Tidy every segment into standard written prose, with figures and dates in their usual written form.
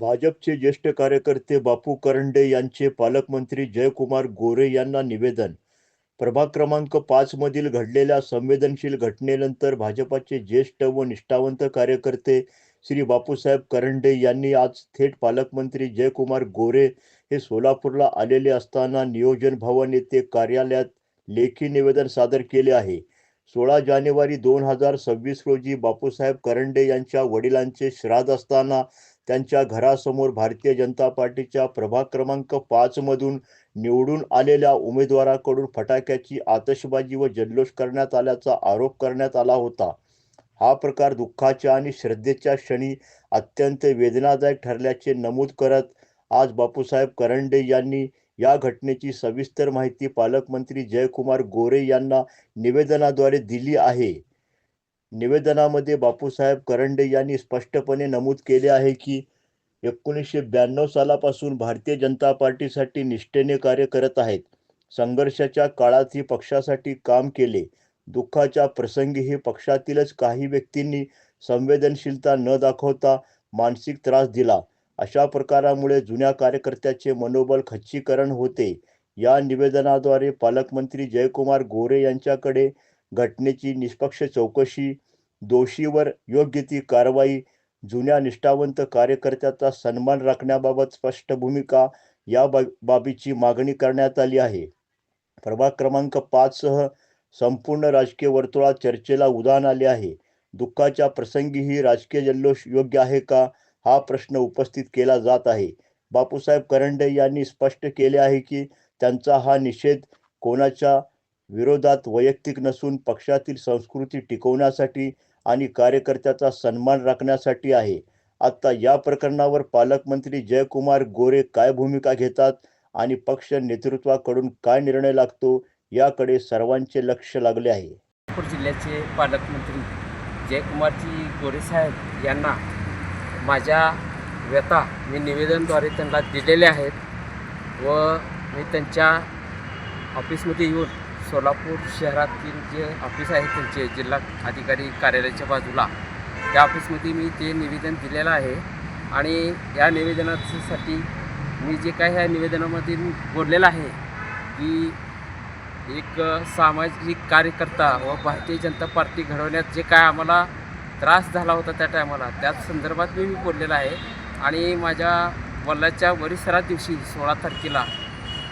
भाजपचे ज्येष्ठ कार्यकर्ते बापू करंडे यांचे पालकमंत्री जयकुमार गोरे यांना निवेदन. प्रभाग क्रमांक 5 मधील घडलेल्या संवेदनशील घटनेनंतर भाजपाचे ज्येष्ठ व निष्ठावंत कार्यकर्ते श्री बापूसाहेब करंडे यांनी आज थेट पालकमंत्री जयकुमार गोरे हे सोलापूरला आलेले असताना नियोजन भवन येथे कार्यालयात लेखी निवेदन सादर केले आहे. 16 जानेवारी 2026 रोजी बापूसाहेब करंडे यांच्या वडिलांचे श्राद्ध असताना त्यांच्या घरासमोर भारतीय जनता पार्टीच्या प्रभाग क्रमांक 5 मधून निवडून आलेल्या उमेदवाराकडून फटाक्याची आतषबाजी व जल्लोष करण्यात आल्याचा आरोप करण्यात आला होता. हा प्रकार दुःखाच्या आणि श्रद्धेच्या क्षणी अत्यंत वेदनादायक ठरल्याचे नमूद करत आज बापूसाहेब करंडे यांनी या घटनेची सविस्तर माहिती पालकमंत्री जयकुमार गोरे यांना निवेदनाद्वारे दिली आहे. निवेदनामध्ये बापूसाहेब करंडे यांनी स्पष्टपणे नमूद केले आहे की 1992 सालापासून भारतीय जनता पार्टीसाठी निष्ठेने कार्य करत आहेत. संघर्षाच्या काळातही पक्षासाठी काम केले. दुःखाच्या प्रसंगीही पक्षातीलच काही व्यक्तींनी संवेदनशीलता न दाखवता मानसिक त्रास दिला. अशा प्रकारामुळे जुन्या कार्यकर्त्याचे मनोबल खच्चीकरण होते. या निवेदनाद्वारे पालकमंत्री जयकुमार गोरे यांच्याकडे घटनेची निष्पक्ष चौकशी, दोषीवर योग्य ती कारवाई, जुन्या निष्ठावंत कार्यकर्त्याचा सन्मान राखण्याबाबत स्पष्ट भूमिका या बाबीची मागणी करण्यात आली आहे. प्रभाग क्रमांक 5 सह संपूर्ण राजकीय वर्तुळात चर्चेला उधाण आले आहे. दुःखाच्या प्रसंगीही राजकीय जल्लोष योग्य आहे का, हा प्रश्न उपस्थित केला जात आहे. बापूसाहेब करंडे यांनी स्पष्ट केले आहे की त्यांचा हा निषेध कोणाच्या विरोधात वैयक्तिक नसून पक्षातील संस्कृती टिकवण्यासाठी आणि कार्यकर्त्याचा सन्मान राखण्यासाठी आहे. आता या प्रकरणावर पालकमंत्री जयकुमार गोरे काय भूमिका घेतात आणि पक्ष नेतृत्वाकडून काय निर्णय लागतो याकडे सर्वांचे लक्ष लागले आहे. नागपूर जिल्ह्याचे पालकमंत्री जयकुमारजी गोरे साहेब यांना माझ्या व्यथा मी निवेदनद्वारे त्यांना दिलेले आहेत व मी त्यांच्या ऑफिसमध्ये येऊन सोलापूर शहरातील जे ऑफिस आहे त्यांचे जिल्हा अधिकारी कार्यालयाच्या बाजूला त्या ऑफिसमध्ये मी ते निवेदन दिलेलं आहे. आणि या निवेदनासाठी मी जे काय ह्या निवेदनामध्ये बोललेलं आहे की एक सामाजिक कार्यकर्ता व भारतीय जनता पार्टी घडवण्यात जे काय आम्हाला त्रास झाला होता त्या टायमाला, त्याच संदर्भात मी बोललेलं आहे. आणि माझ्या वडिलांच्या वरीसरा दिवशी 16 तारखेला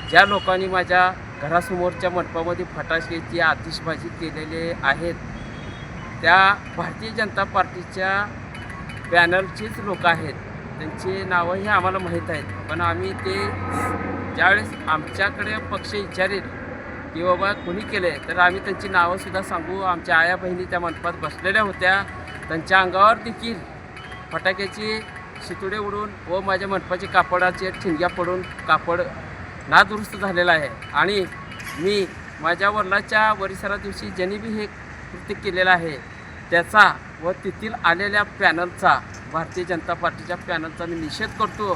ज्या लोकांनी माझ्या घरासमोरच्या मंडपामध्ये फटाक्याची आतिषबाजी केलेले आहेत त्या भारतीय जनता पार्टीच्या पॅनलचेच लोक आहेत. त्यांचे नावंही आम्हाला माहीत आहेत. पण आम्ही ते ज्यावेळेस आमच्याकडे पक्ष विचारेल की बाबा कोणी केले तर आम्ही त्यांची नावंसुद्धा सांगू. आमच्या आया बहिणी त्या मंडपात बसलेल्या होत्या. त्यांच्या अंगावर देखील फटाक्याची शितुडे उडून व माझ्या मंडपाचे कापडाचे ठिणग्या पडून कापड नादुरुस्त झालेला आहे. आणि मी माझ्या वडिलांच्या वरीसरा दिवशी ज्यांनी बी हे कृत्य केलेलं आहे त्याचा व तेथील आलेल्या पॅनलचा, भारतीय जनता पार्टीच्या पॅनलचा मी निषेध करतो.